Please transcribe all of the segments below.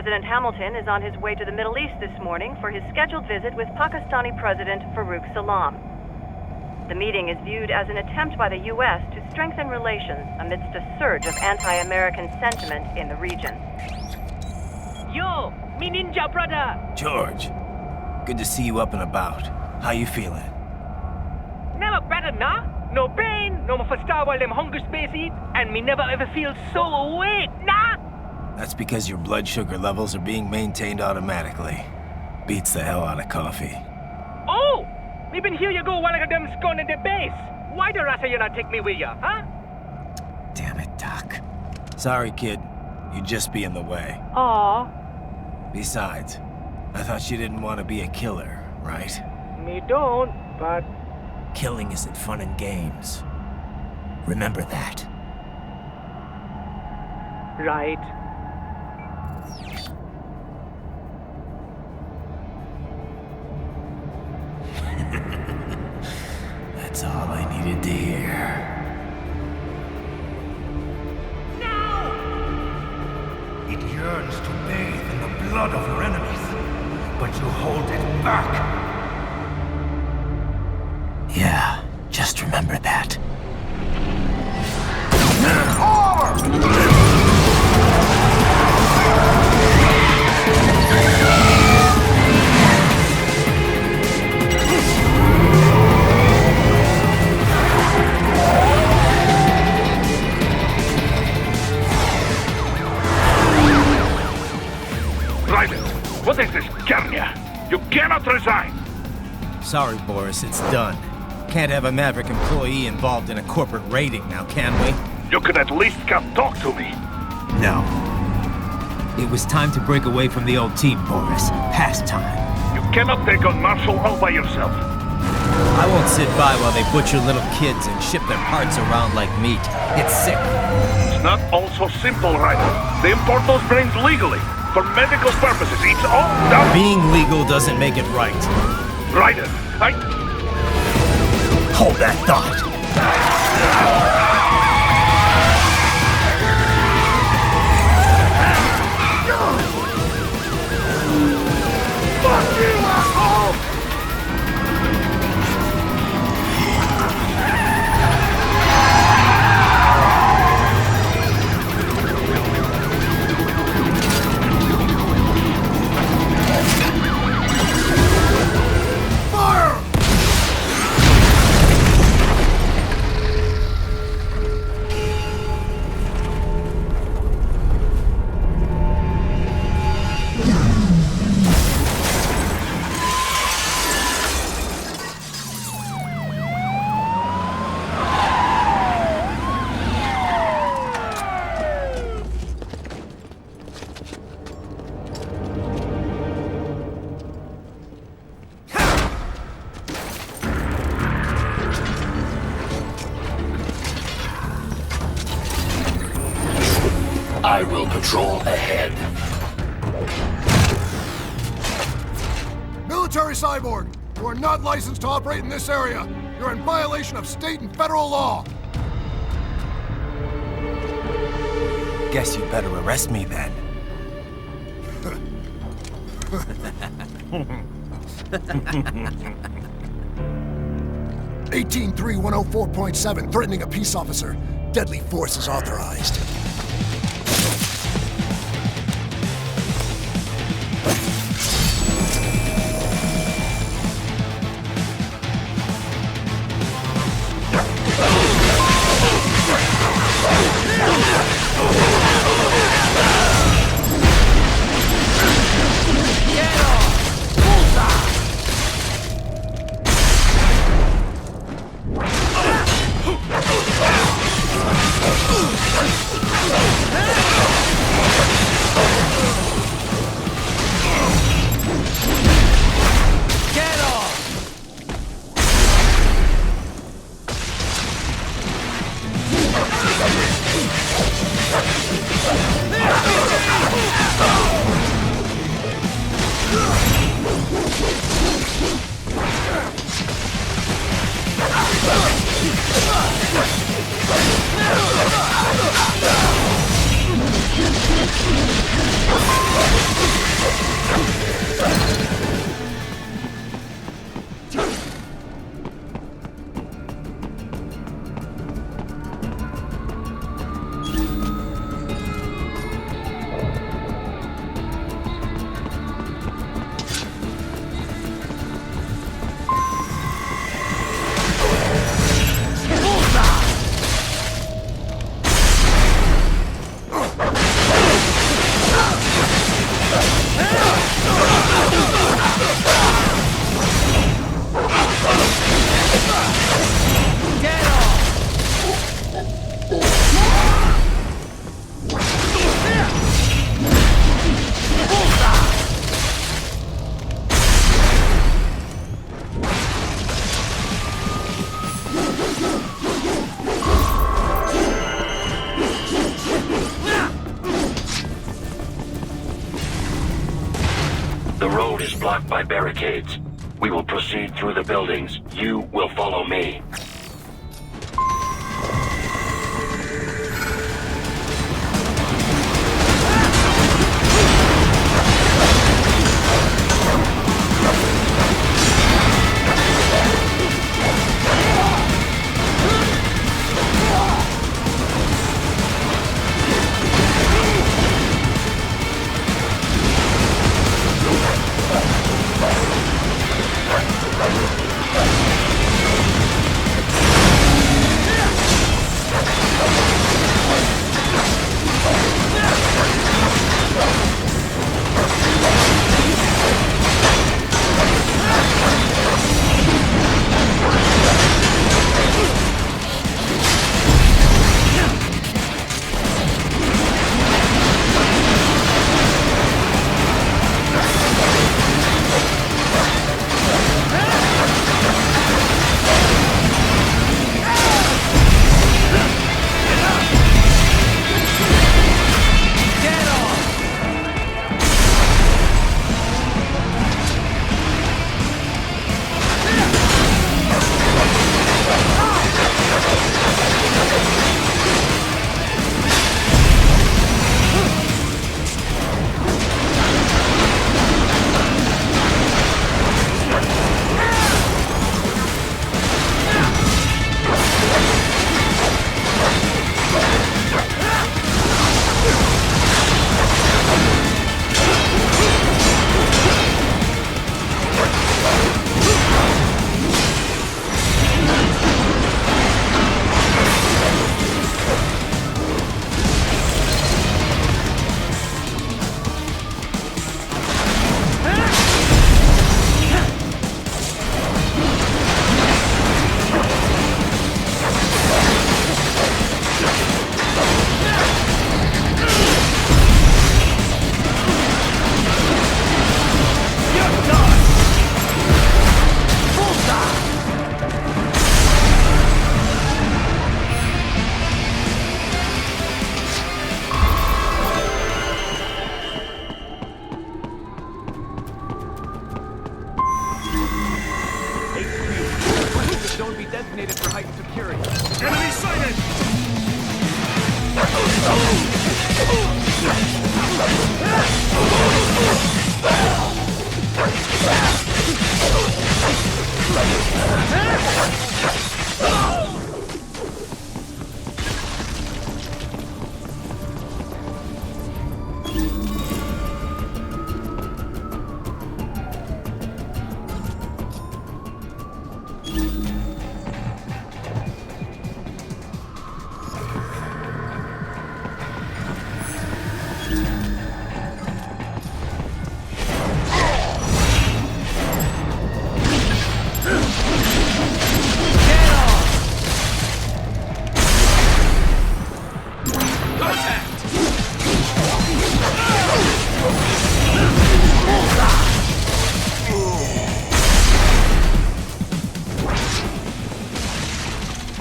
President Hamilton is on his way to the Middle East this morning for his scheduled visit with Pakistani President Farouk Salam. The meeting is viewed as an attempt by the U.S. to strengthen relations amidst a surge of anti-American sentiment in the region. Yo, me ninja brother! George, good to see you up and about. How you feeling? Never better, nah? No pain, no more for star while them hunger space eat, and me never ever feel so awake, nah? That's because your blood sugar levels are being maintained automatically. Beats the hell out of coffee. Oh! Me been here you go while I got them scone in the base. Why the rasta you not take me with ya, huh? Damn it, Doc. Sorry, kid. You'd just be in the way. Aw. Besides, I thought you didn't want to be a killer, right? Me don't, but... Killing isn't fun and games. Remember that. Right. That's all I needed to hear. No! It yearns to bathe in the blood of your enemies, but you hold it back. Yeah, just remember that. What is this, Garnia? You cannot resign! Sorry, Boris, it's done. Can't have a Maverick employee involved in a corporate raiding now, can we? You could at least come talk to me. No. It was time to break away from the old team, Boris. Past time. You cannot take on Marshall all by yourself. I won't sit by while they butcher little kids and ship their parts around like meat. It's sick. It's not all so simple, Ryder. They import those brains legally. For medical purposes, it's all done. Being legal doesn't make it right. Ryder, Hold that thought. Fuck you, asshole! I will patrol ahead. Military cyborg! You are not licensed to operate in this area. You're in violation of state and federal law. Guess you better arrest me then. 183-104.7, threatening a peace officer. Deadly force is authorized. The road is blocked by barricades. We will proceed through the buildings. You will follow me.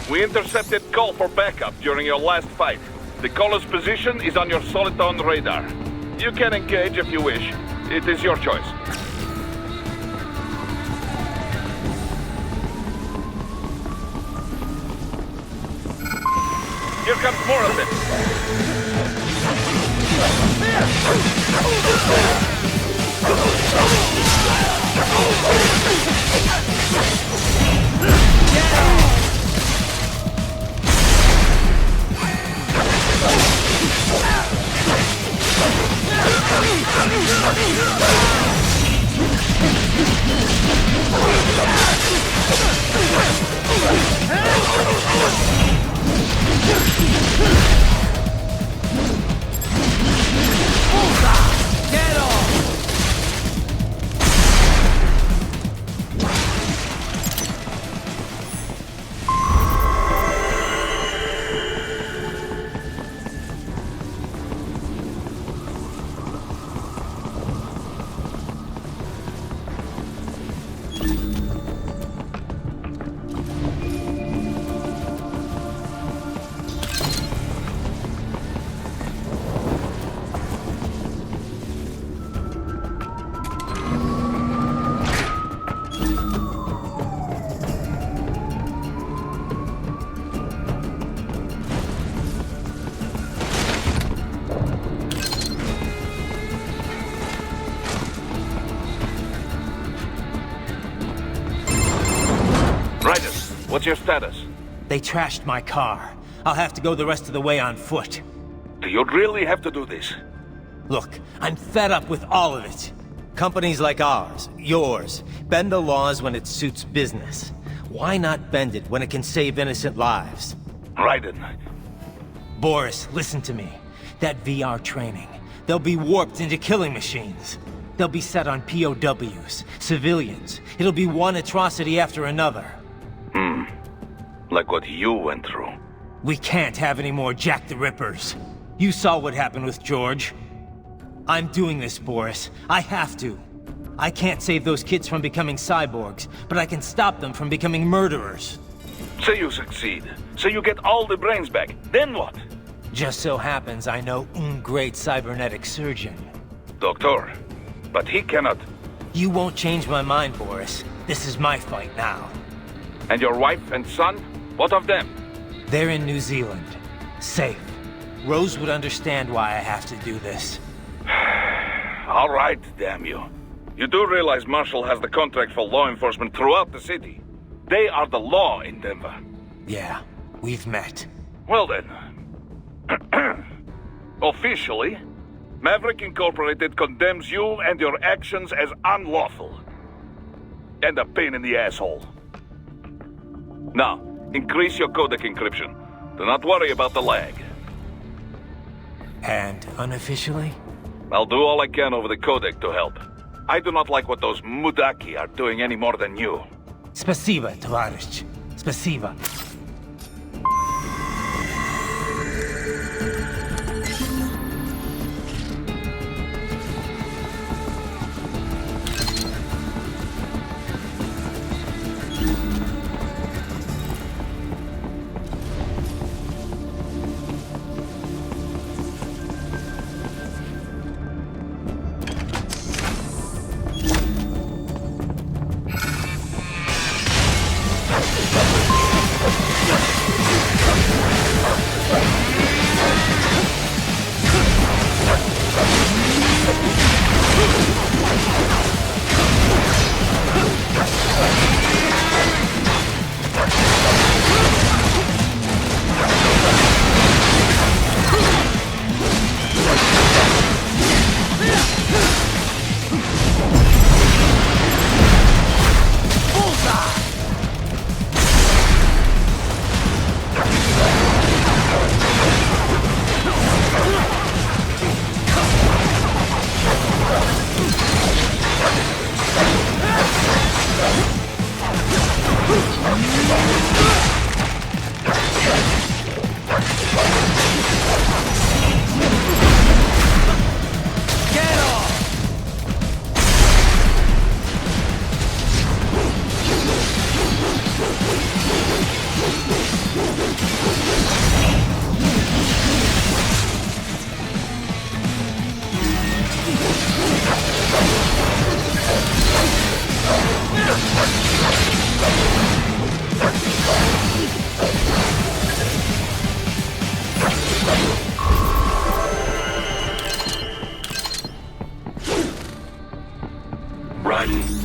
We intercepted call for backup during your last fight. The caller's position is on your Soliton radar. You can engage if you wish. It is your choice. Here comes more of What's your status? They trashed my car. I'll have to go the rest of the way on foot. Do you really have to do this? Look, I'm fed up with all of it. Companies like ours, yours, bend the laws when it suits business. Why not bend it when it can save innocent lives? Raiden. Boris, listen to me. That VR training, they'll be warped into killing machines. They'll be set on POWs, civilians. It'll be one atrocity after another. Like what you went through. We can't have any more Jack the Rippers. You saw what happened with George. I'm doing this, Boris. I have to. I can't save those kids from becoming cyborgs, but I can stop them from becoming murderers. Say you succeed. Say you get all the brains back. Then what? Just so happens I know un great cybernetic surgeon. Doctor. But he cannot. You won't change my mind, Boris. This is my fight now. And your wife and son? What of them? They're in New Zealand. Safe. Rose would understand why I have to do this. All right, damn you. You do realize Marshall has the contract for law enforcement throughout the city. They are the law in Denver. Yeah, we've met. Well then. Officially, Maverick Incorporated condemns you and your actions as unlawful. And a pain in the asshole. Now, increase your codec encryption. Do not worry about the lag. And unofficially? I'll do all I can over the codec to help. I do not like what those Mudaki are doing any more than you. Spasiba, Tavarish. Spasiba.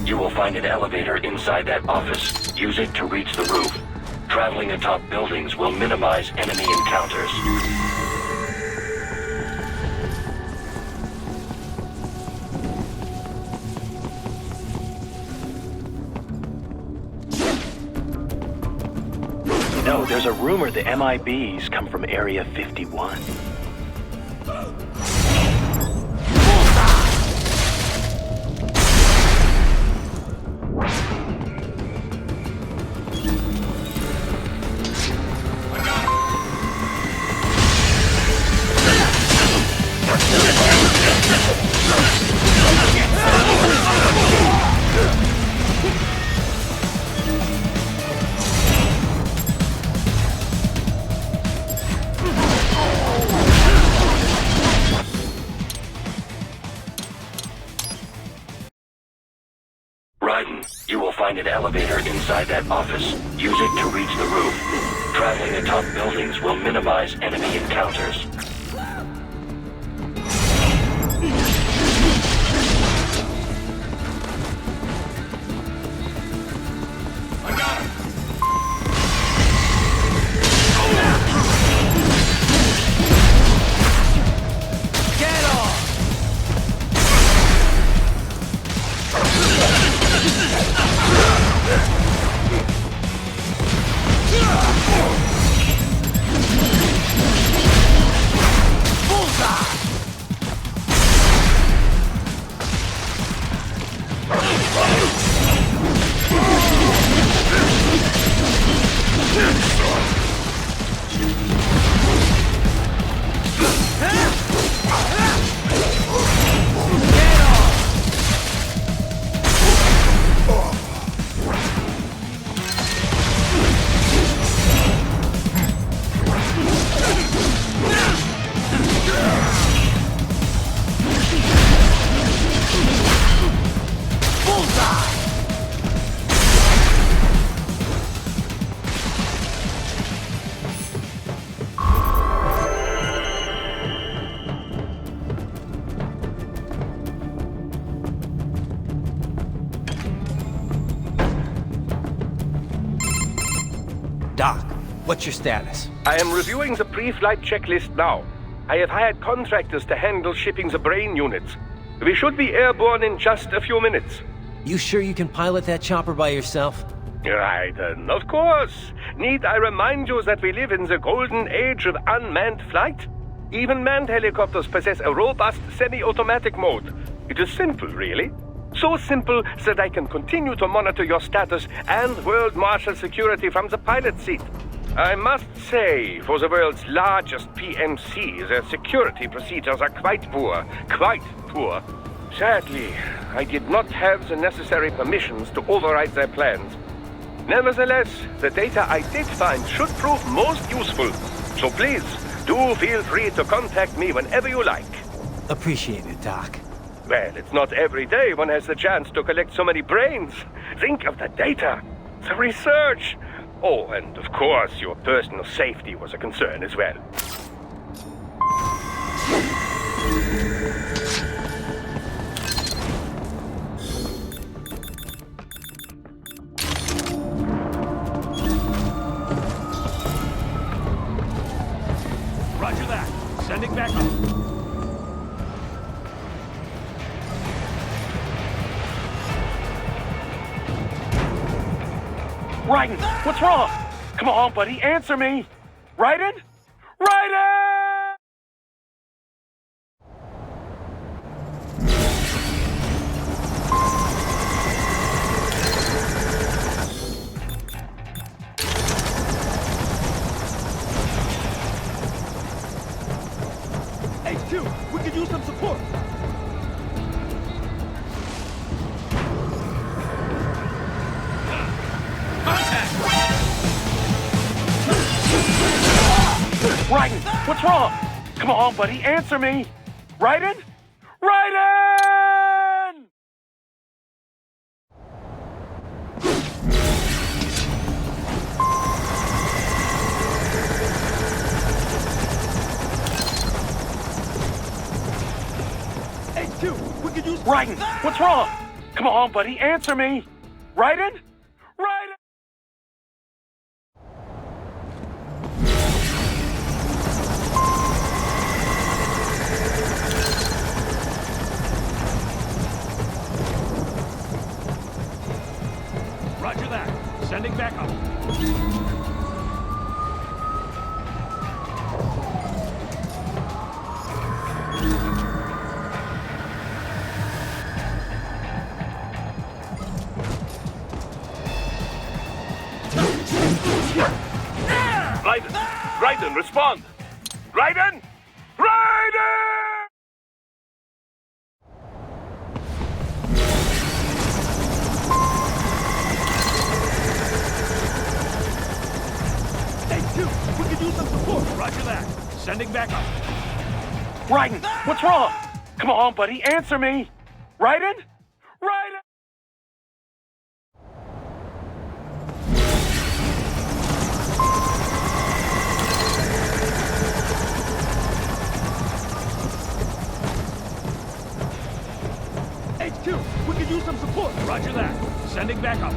You will find an elevator inside that office. Use it to reach the roof. Traveling atop buildings will minimize enemy encounters. No, there's a rumor the MIBs come from Area 51. You will find an elevator inside that office. Use it to reach the roof. Traveling atop buildings will minimize enemy encounters. What's your status? I am reviewing the pre-flight checklist now. I have hired contractors to handle shipping the brain units. We should be airborne in just a few minutes. You sure you can pilot that chopper by yourself? Raiden, of course. Need I remind you that we live in the golden age of unmanned flight? Even manned helicopters possess a robust semi-automatic mode. It is simple, really. So simple that I can continue to monitor your status and world marshal security from the pilot seat. I must say, for the world's largest PMC, their security procedures are quite poor. Quite poor. Sadly, I did not have the necessary permissions to override their plans. Nevertheless, the data I did find should prove most useful. So please, do feel free to contact me whenever you like. Appreciate it, Doc. Well, it's not every day one has the chance to collect so many brains. Think of the data, the research. Oh, and of course, your personal safety was a concern as well. Roger that. Sending back up. Raiden, what's wrong? Come on, buddy, answer me. Raiden? Raiden! H2, we could use some support. Raiden, what's wrong? Come on, buddy, answer me. Raiden? Raiden! H2, we could use... Raiden, what's wrong? Come on, buddy, answer me. Raiden? Raiden! Roger that. Sending back up. Raiden, respond! Raiden! Raiden! H2, we could use some support. Roger that. Sending back up. Raiden, what's wrong? Come on, buddy, answer me. Raiden? Raiden! H2, we could use some support. Roger that. Sending back up.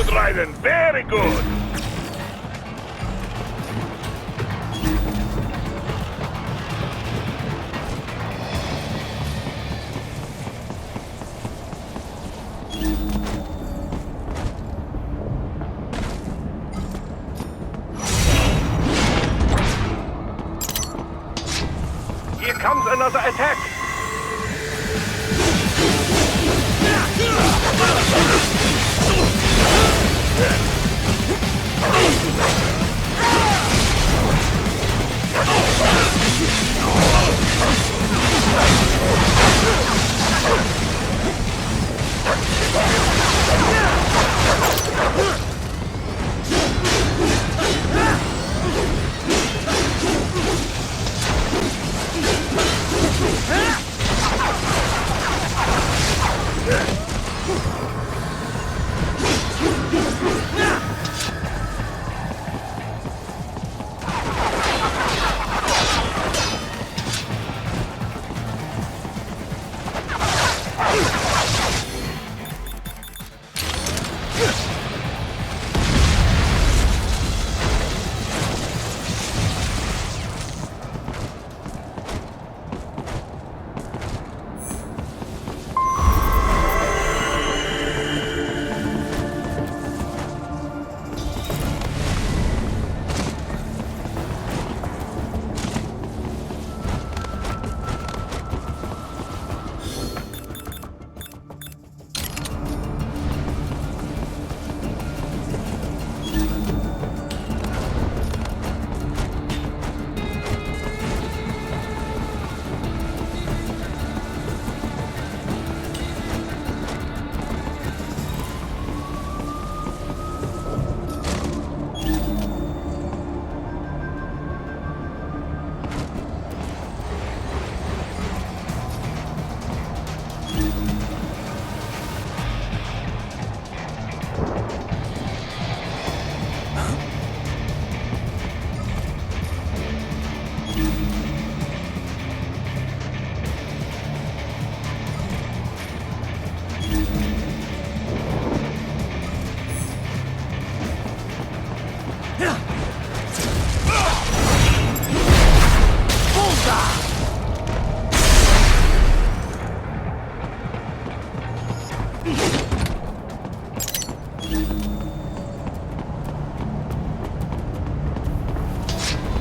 good, Raiden. Very good. Here comes another attack.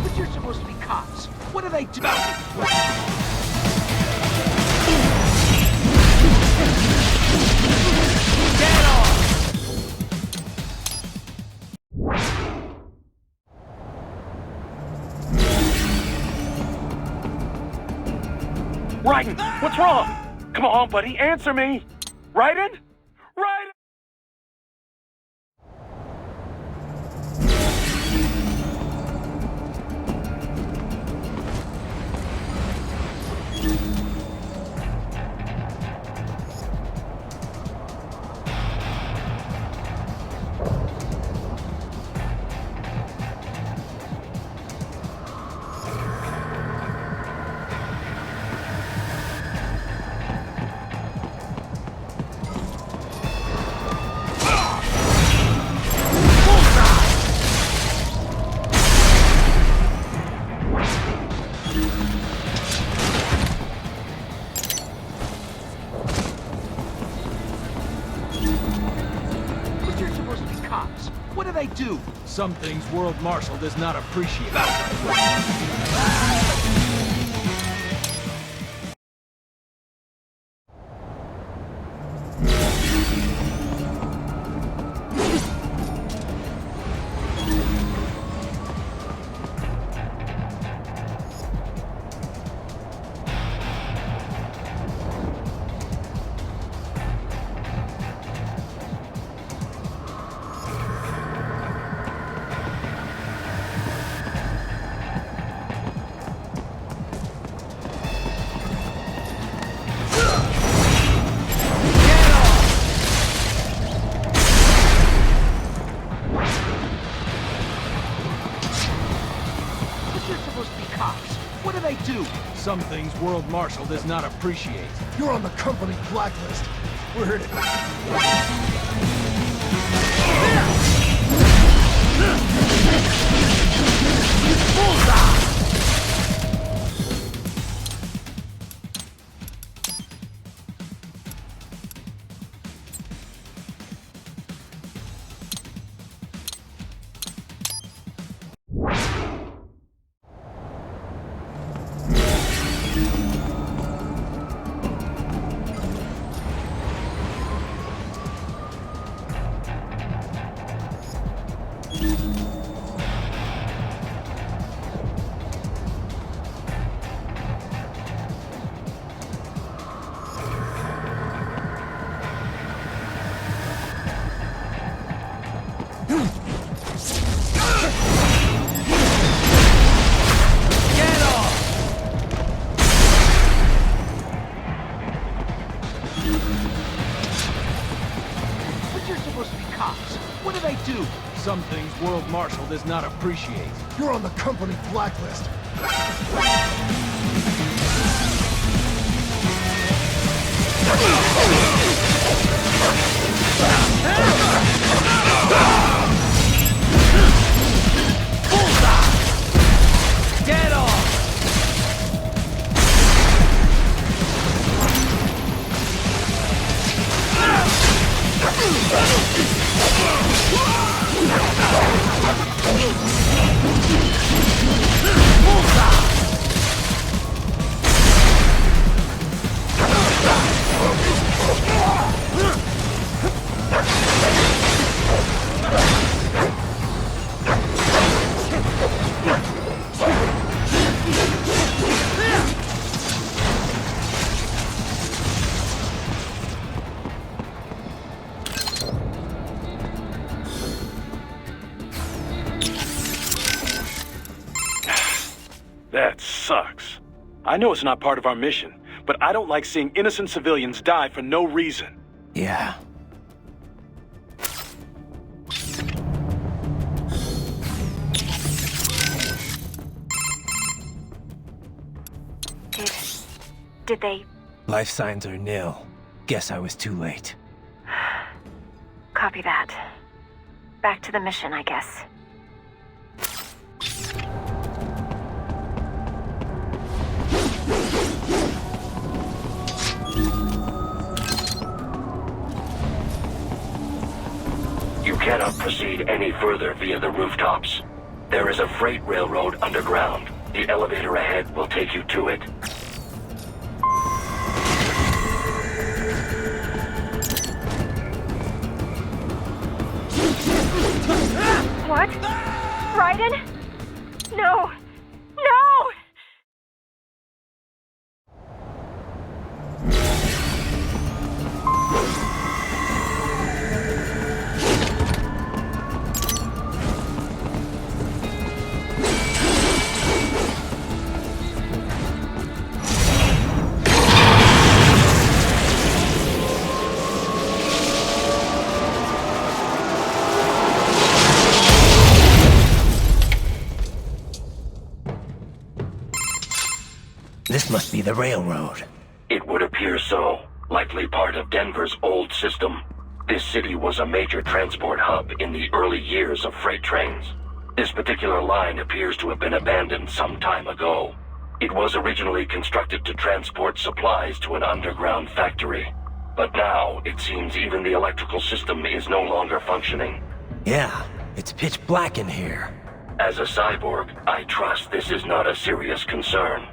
But you're supposed to be cops. What do they do? Get off! Raiden, what's wrong? Come on, buddy, answer me. Raiden? Raiden! But you're supposed to be cops. What do they do? Some things World Marshal does not appreciate. What do they do? Some things World Marshal does not appreciate. You're on the company blacklist. We're here to... Some things World Marshal does not appreciate. You're on the company blacklist. Get off! That sucks. I know it's not part of our mission, but I don't like seeing innocent civilians die for no reason. Yeah. Did they... Life signs are nil. Guess I was too late. Copy that. Back to the mission, I guess. You cannot proceed any further via the rooftops. There is a freight railroad underground. The elevator ahead will take you to it. What? Raiden? No! No! This must be the railroad. It would appear so. Likely part of Denver's old system. This city was a major transport hub in the early years of freight trains. This particular line appears to have been abandoned some time ago. It was originally constructed to transport supplies to an underground factory. But now, it seems even the electrical system is no longer functioning. Yeah, it's pitch black in here. As a cyborg, I trust this is not a serious concern.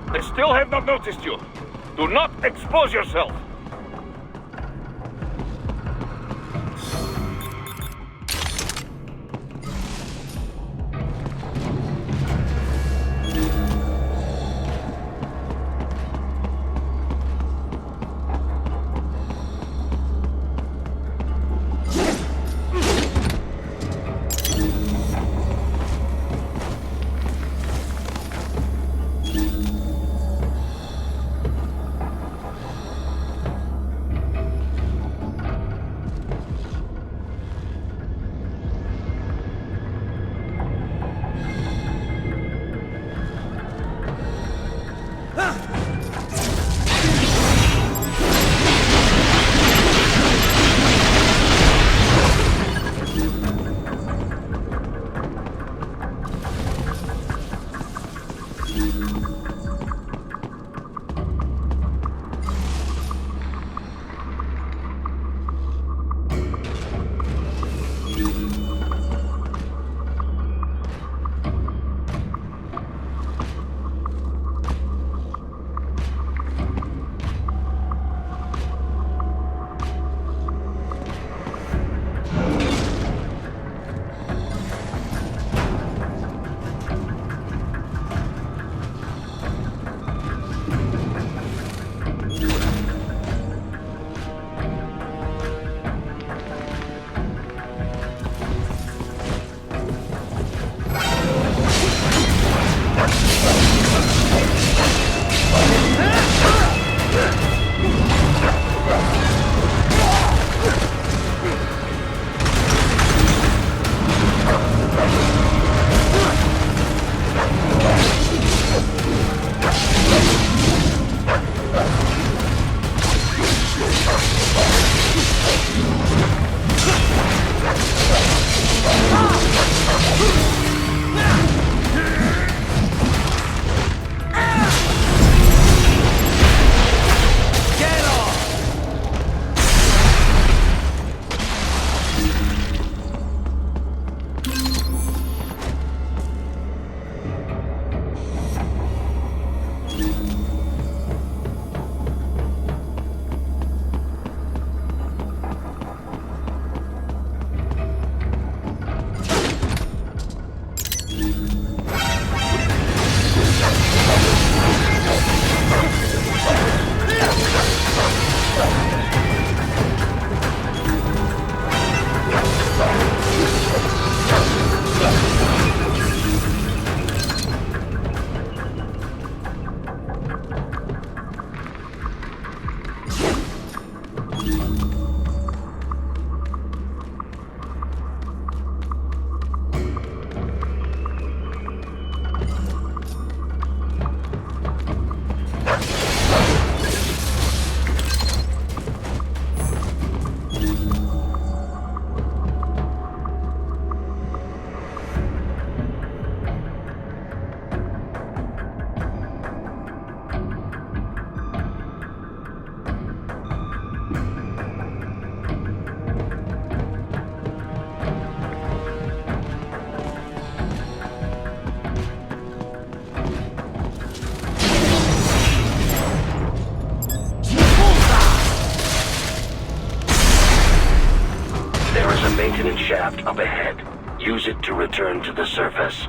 I still have not noticed you. Do not expose yourself. shaft up ahead. Use it to return to the surface.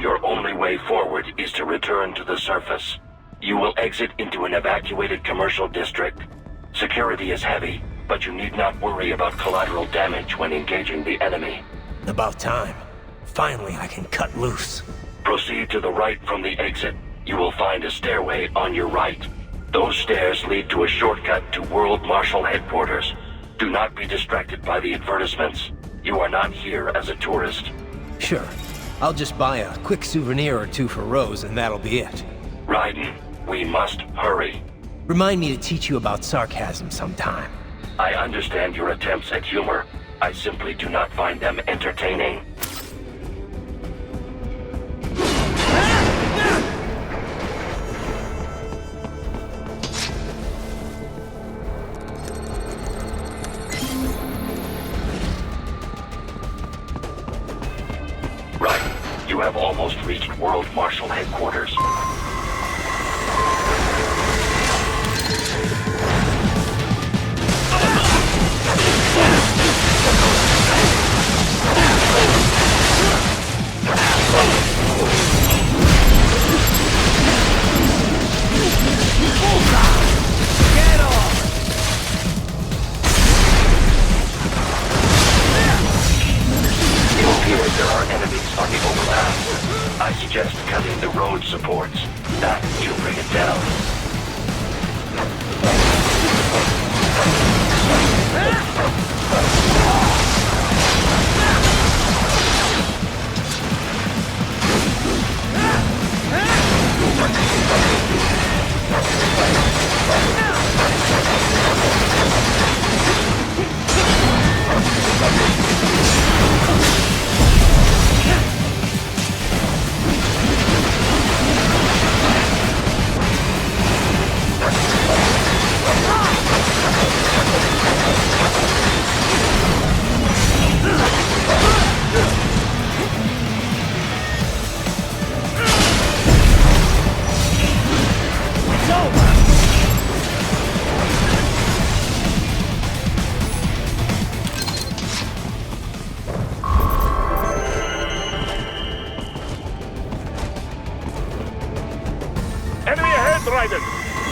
Your only way forward is to return to the surface. You will exit into an evacuated commercial district. Security is heavy, but you need not worry about collateral damage when engaging the enemy. About time. Finally, I can cut loose. Proceed to the right from the exit. You will find a stairway on your right. Those stairs lead to a shortcut to World Marshal Headquarters. Do not be distracted by the advertisements. You are not here as a tourist. Sure. I'll just buy a quick souvenir or two for Rose, and that'll be it. Raiden, we must hurry. Remind me to teach you about sarcasm sometime. I understand your attempts at humor. I simply do not find them entertaining. You have almost reached World Marshal Headquarters. Get off! It appears there are enemies on the overpass. I suggest cutting the road supports. That should bring it down.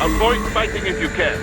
Avoid fighting if you can.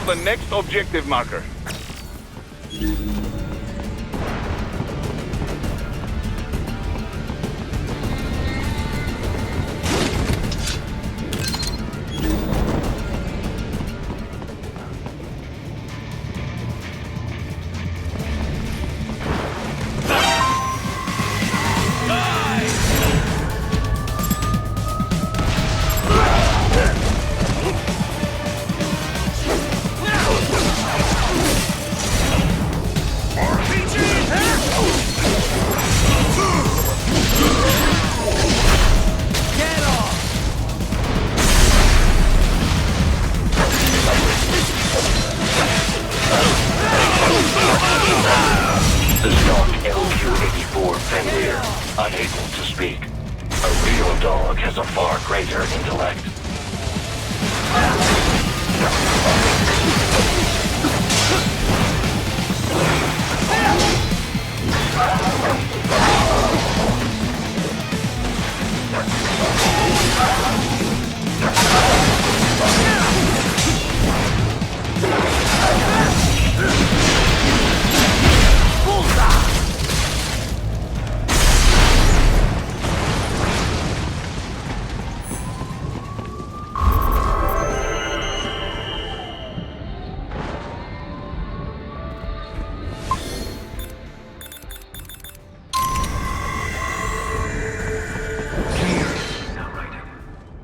the next objective marker. The stock LQ-84 Fenrir, unable to speak. A real dog has a far greater intellect.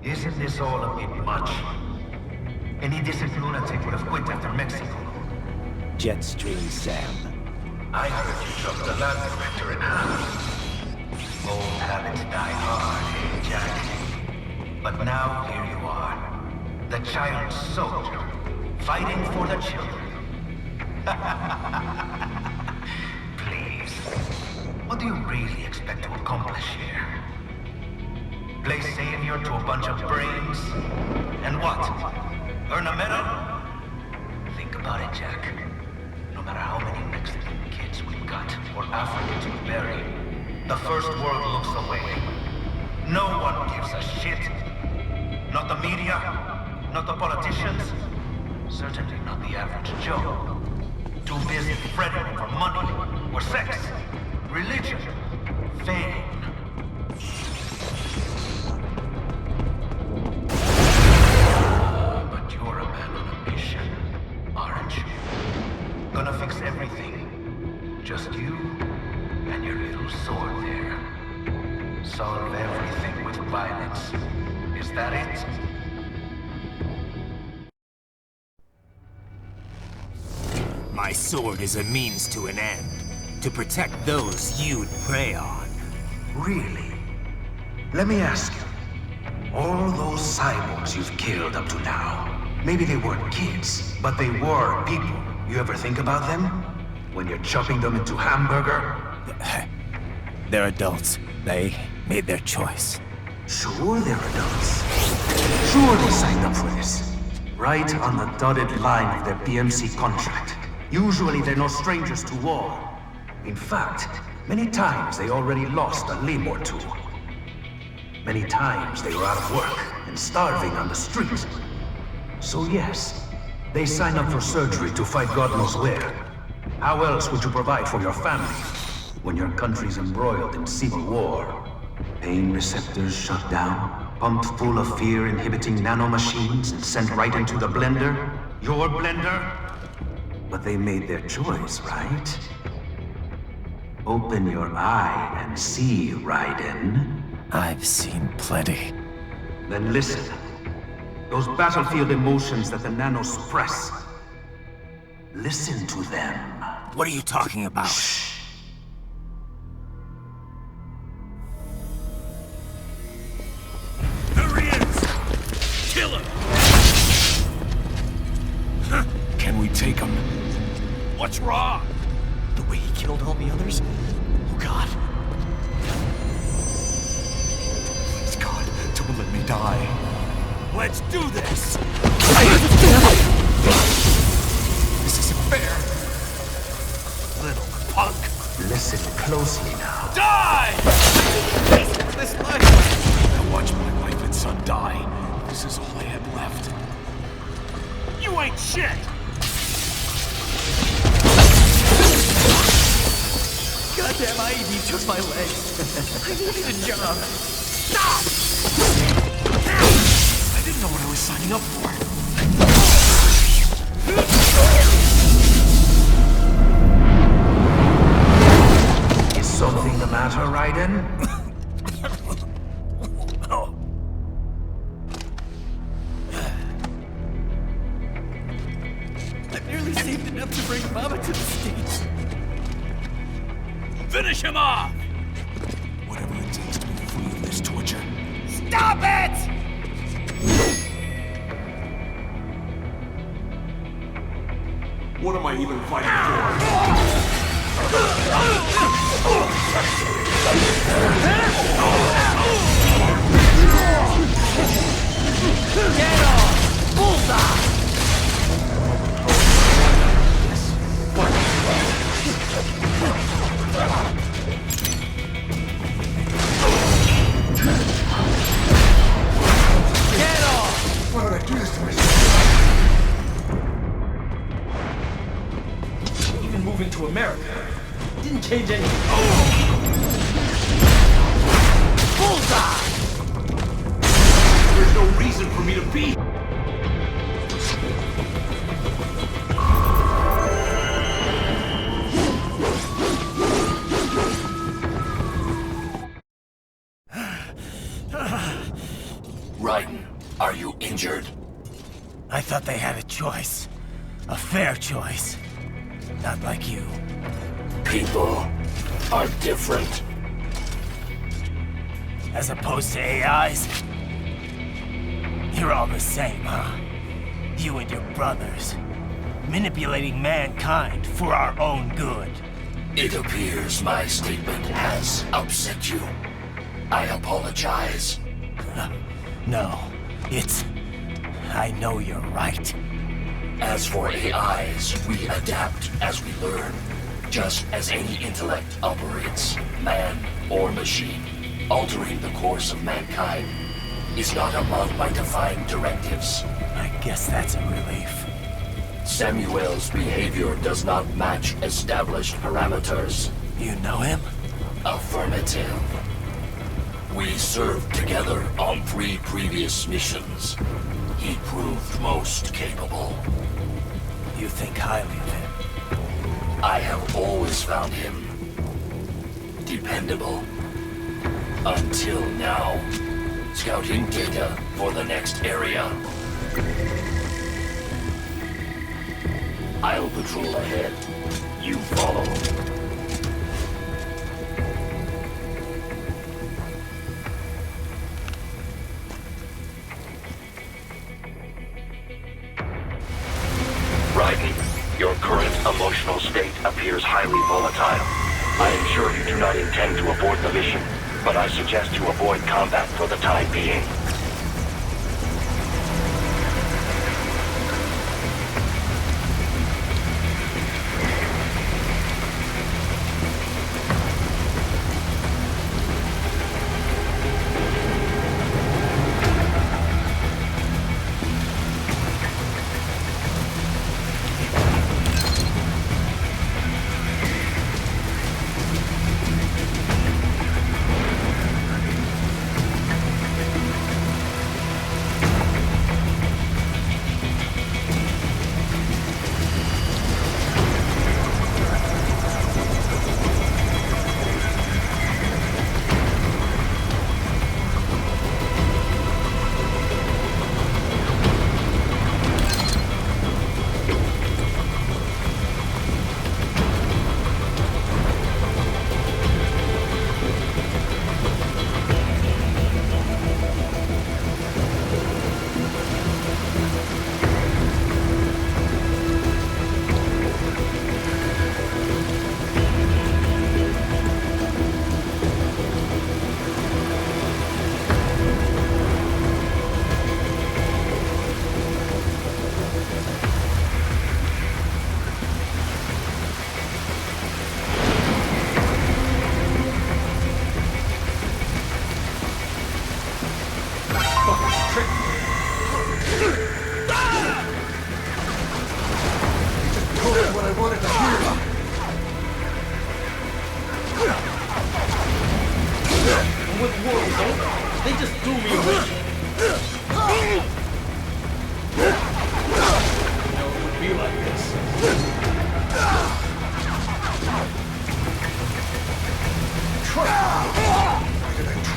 Isn't this all a bit much? Any decent lunatic would have quit after Mexico. Jetstream, Sam. I heard you chopped the lab director in half. Old habits die hard, eh, Jack? But now here you are. The child soldier, fighting for the children. Please. What do you really expect to accomplish here? Play savior to a bunch of brains? And what? Earn a medal? Think about it, Jack. No matter how many Mexican kids we've got, or Africans we bury, the first world looks away. No one gives a shit. Not the media, not the politicians, certainly not the average Joe. Too busy fretting for money, or sex, religion, fame. But you're a man on a mission, aren't you? Gonna fix everything. Just you and your little sword there. Solve everything with violence. Is that it? My sword is a means to an end. To protect those you'd prey on. Really? Let me ask you. All those cyborgs you've killed up to now, maybe they weren't kids, but they were people. You ever think about them? When you're chopping them into hamburger? They're adults. They made their choice. Sure they're adults. Sure they signed up for this. Right on the dotted line of their BMC contract. Usually they're no strangers to war. In fact, many times they already lost a limb or two. Many times they were out of work and starving on the street. So yes, they sign up for surgery to fight God knows where. How else would you provide for your family when your country's embroiled in civil war? Pain receptors shut down, pumped full of fear-inhibiting nanomachines and sent right into the blender? Your blender? But they made their choice, right? Open your eye and see, Raiden. I've seen plenty. Then listen. Those battlefield emotions that the nanos suppress. Listen to them. What are you talking about? Shh. There he is! Kill him! Can we take him? What's wrong? The way he killed all the others? Oh God. Please God, don't let me die. Let's do this! This isn't fair. Little punk! Listen closely now. Die! This life. I watched my wife and son die. This is all I had left. You ain't shit! He took my legs. I needed a job. Stop! I didn't know what I was signing up for. Is something the matter, Raiden? I've nearly saved enough to bring Mama to the States. Finish him off! Whatever it takes to be free of this torture. Stop it! What am I even fighting for? Get off! Bullseye! Get off! Why would I do this to myself? Even moving to America didn't change anything. Bullseye! There's no reason for me to be. Raiden, are you injured? I thought they had a choice. A fair choice. Not like you. People are different. As opposed to AIs? You're all the same, huh? You and your brothers. Manipulating mankind for our own good. It appears my statement has upset you. I apologize. No, it's... I know you're right. As for AIs, we adapt as we learn. Just as any intellect operates, man or machine. Altering the course of mankind is not among my defined directives. I guess that's a relief. Samuel's behavior does not match established parameters. You know him? Affirmative. We served together on 3 previous missions. He proved most capable. You think highly of him? I have always found him dependable. Until now. Scouting data for the next area. I'll patrol ahead. You follow. Raiden, your current emotional state appears highly volatile. I am sure you do not intend to abort the mission, but I suggest you avoid combat for the time being.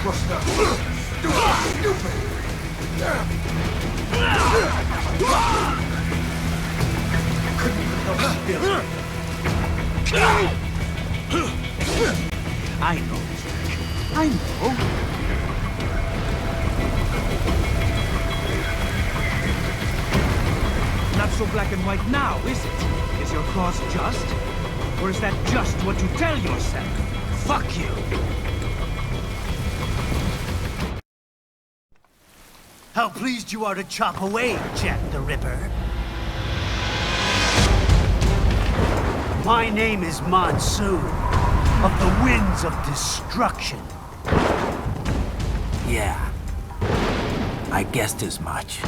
I know, Jack. I know. Not so black and white now, is it? Is your cause just? Or is that just what you tell yourself? Fuck you! How pleased you are to chop away, Jack the Ripper. My name is Monsoon, of the Winds of Destruction. Yeah, I guessed as much.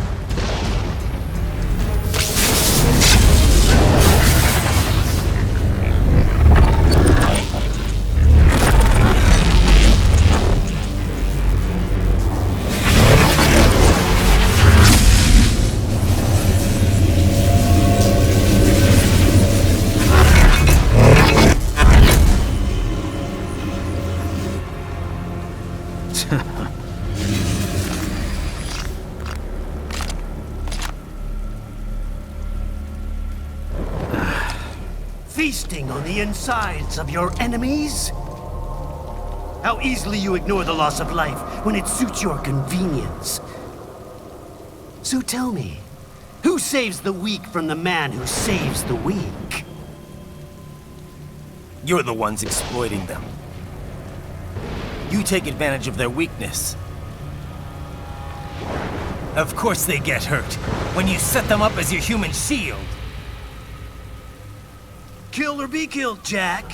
Feasting on the insides of your enemies? How easily you ignore the loss of life when it suits your convenience. So tell me, who saves the weak from the man who saves the weak? You're the ones exploiting them. You take advantage of their weakness. Of course they get hurt when you set them up as your human shield. Kill or be killed, Jack.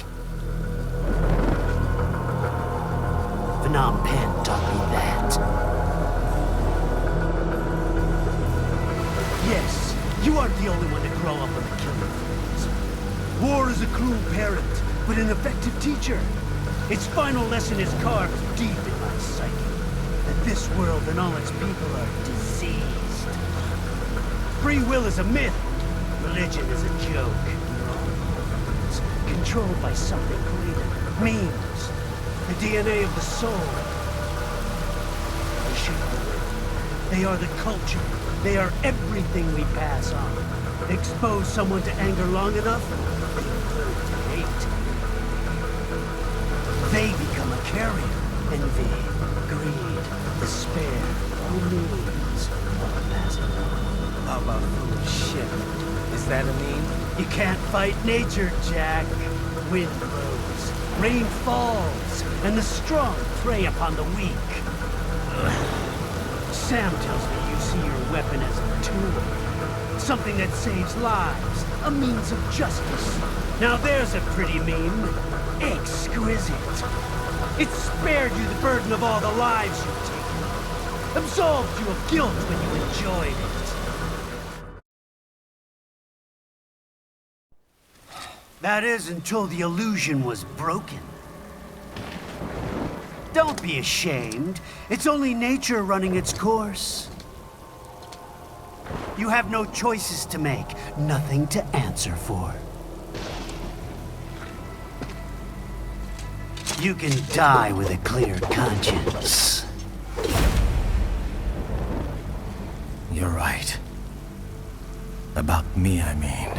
Phnom Penh taught me that. Yes, you aren't the only one to grow up on the killing fields. War is a cruel parent, but an effective teacher. Its final lesson is carved deep in my psyche. That this world and all its people are diseased. Free will is a myth. Religion is a joke. Controlled by something greater. MEMES. The DNA of the soul. They shape the world. They are the culture. They are everything we pass on. Expose someone to anger long enough, they learn to hate. They become a carrier. Envy, greed, despair, all means while passing on. How about shit? Is that a meme? You can't fight nature, Jack. Wind blows, rain falls, and the strong prey upon the weak. Sam tells me you see your weapon as a tool. Something that saves lives, a means of justice. Now there's a pretty meme. Exquisite. It spared you the burden of all the lives you've taken. Absolved you of guilt when you enjoyed it. That is until the illusion was broken. Don't be ashamed. It's only nature running its course. You have no choices to make, nothing to answer for. You can die with a clear conscience. You're right. About me, I mean.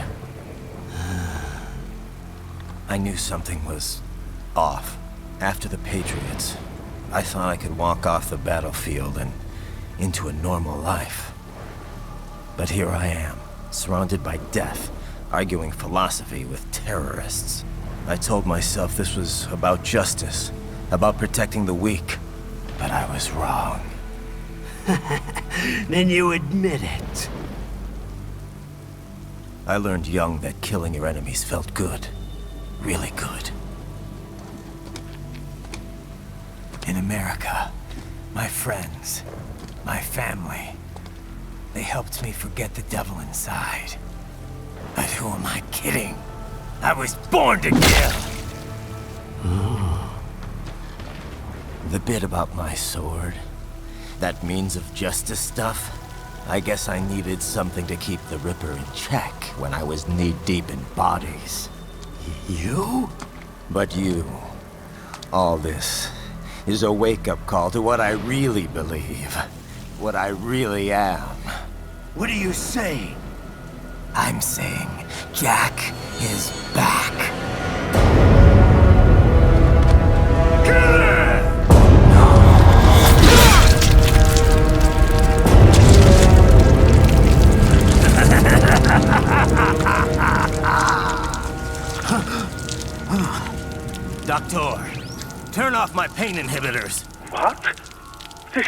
I knew something was off. After the Patriots, I thought I could walk off the battlefield and into a normal life. But here I am, surrounded by death, arguing philosophy with terrorists. I told myself this was about justice, about protecting the weak, but I was wrong. Then you admit it. I learned young that killing your enemies felt good. Really good. In America, my friends, my family, they helped me forget the devil inside. But who am I kidding? I was born to kill! The bit about my sword, that means of justice stuff, I guess I needed something to keep the Ripper in check when I was knee-deep in bodies. You? But you, all this is a wake-up call to what I really believe. What I really am. What are you saying? I'm saying Jack is back. Doctor, turn off my pain inhibitors. What? This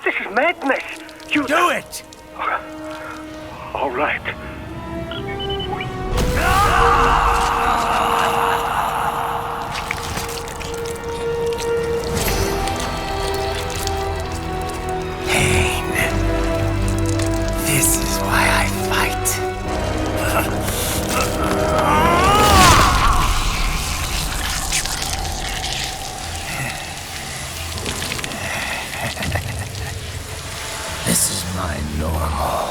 is madness! You... Do it! All right. Pain. This is why I fight. This is my normal.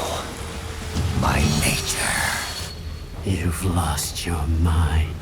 My nature. You've lost your mind.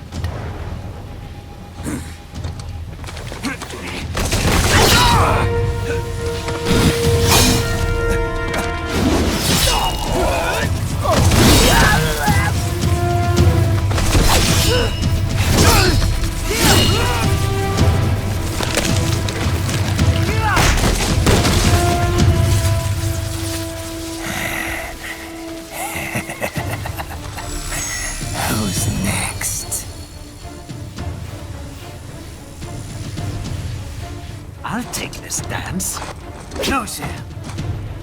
Who's next? I'll take this dance. Closer.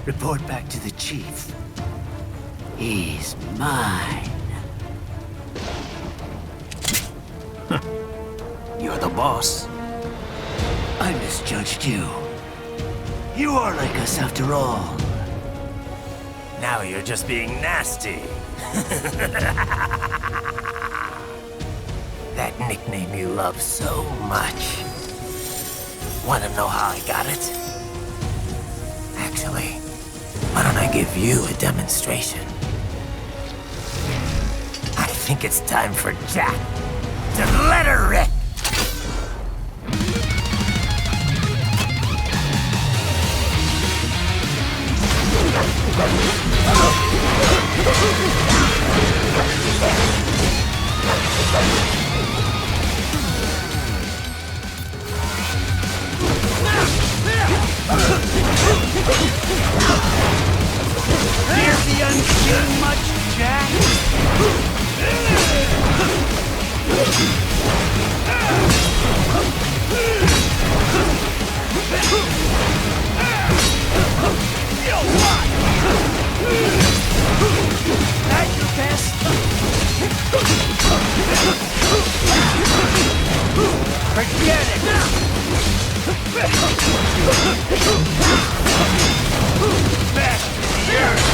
Report back to the chief. He's mine. You're the boss. I misjudged you. You are like us after all. Now you're just being nasty. That nickname you love so much. Want to know how I got it? Actually, why don't I give you a demonstration? I think it's time for Jack to let her rip. Hear the unseen much, Jack? At your best. Forget it. Back to the earth,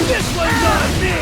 This one's on me!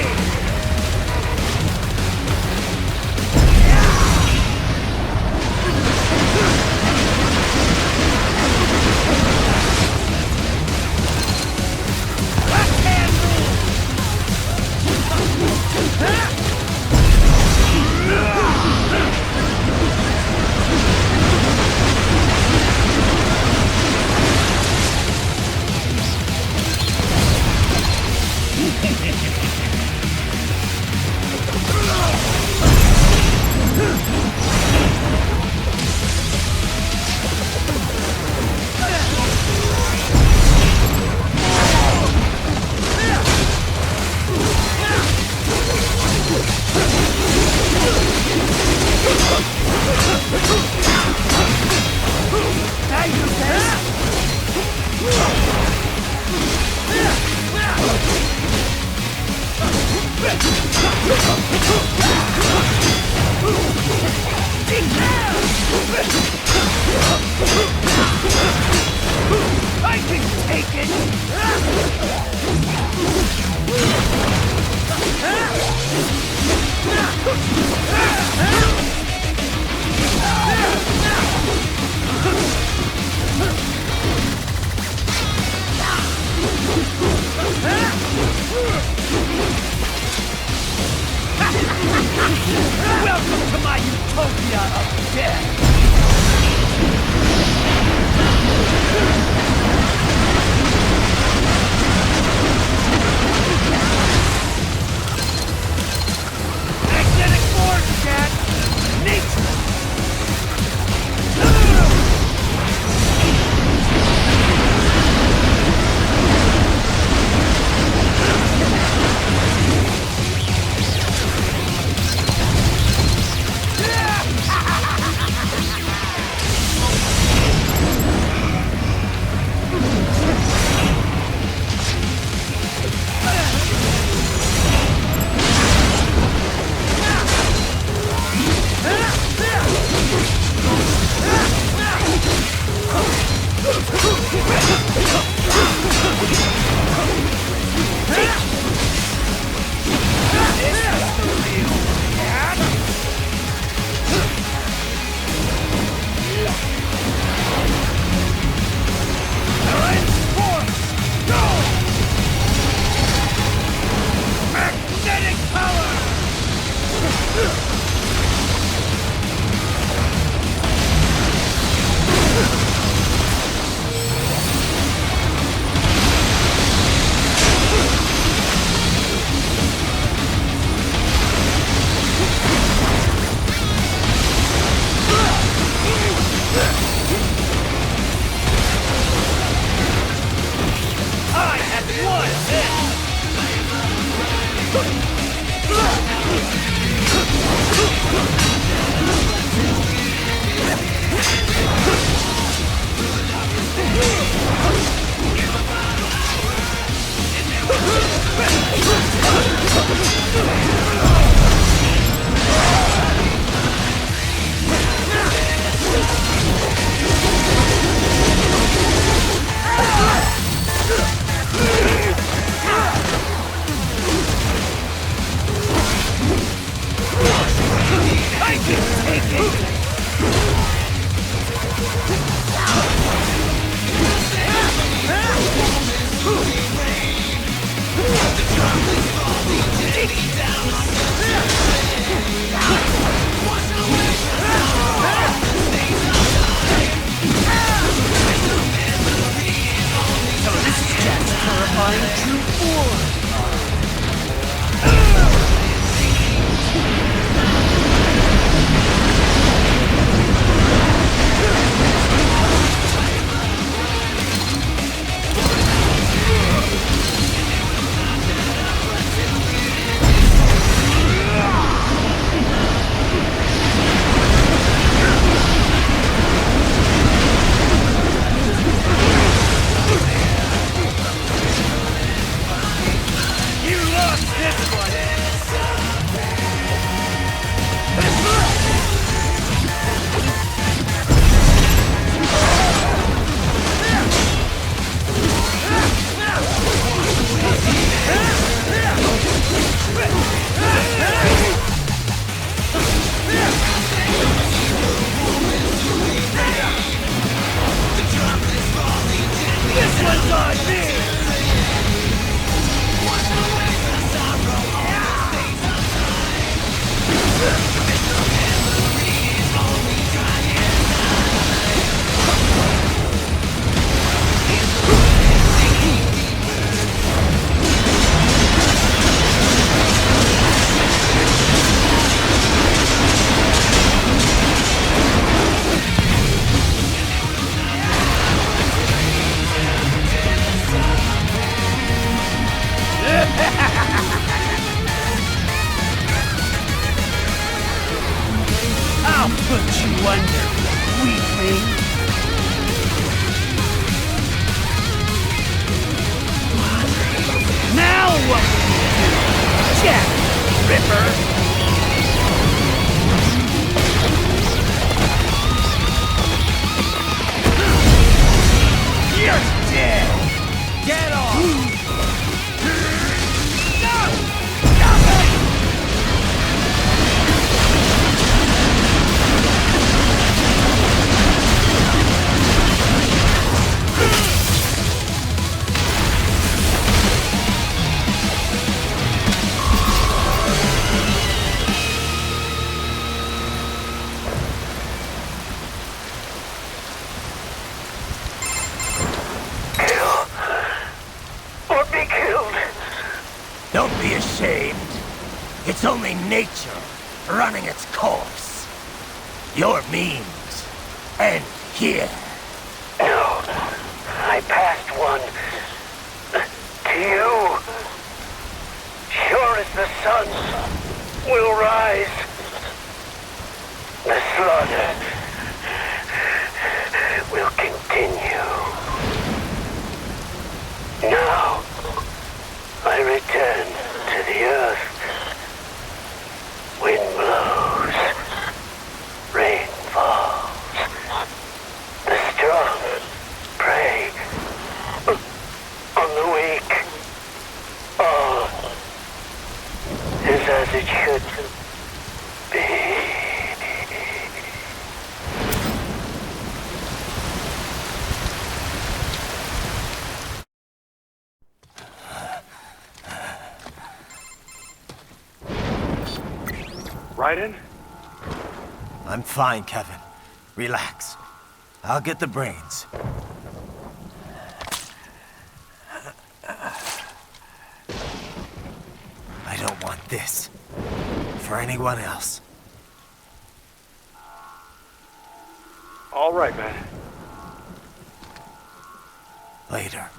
of death. Magnetic force, Cat! Nature! Don't be ashamed. It's only nature running its course. Your memes end here. No, I passed one to you. Sure as the sun will rise, the slaughter will continue. Now, I return to the earth. Wind blows, rain falls. The strong prey on the weak. All is as it should be. Raiden? I'm fine, Kevin. Relax. I'll get the brains. I don't want this for anyone else. All right, man. Later.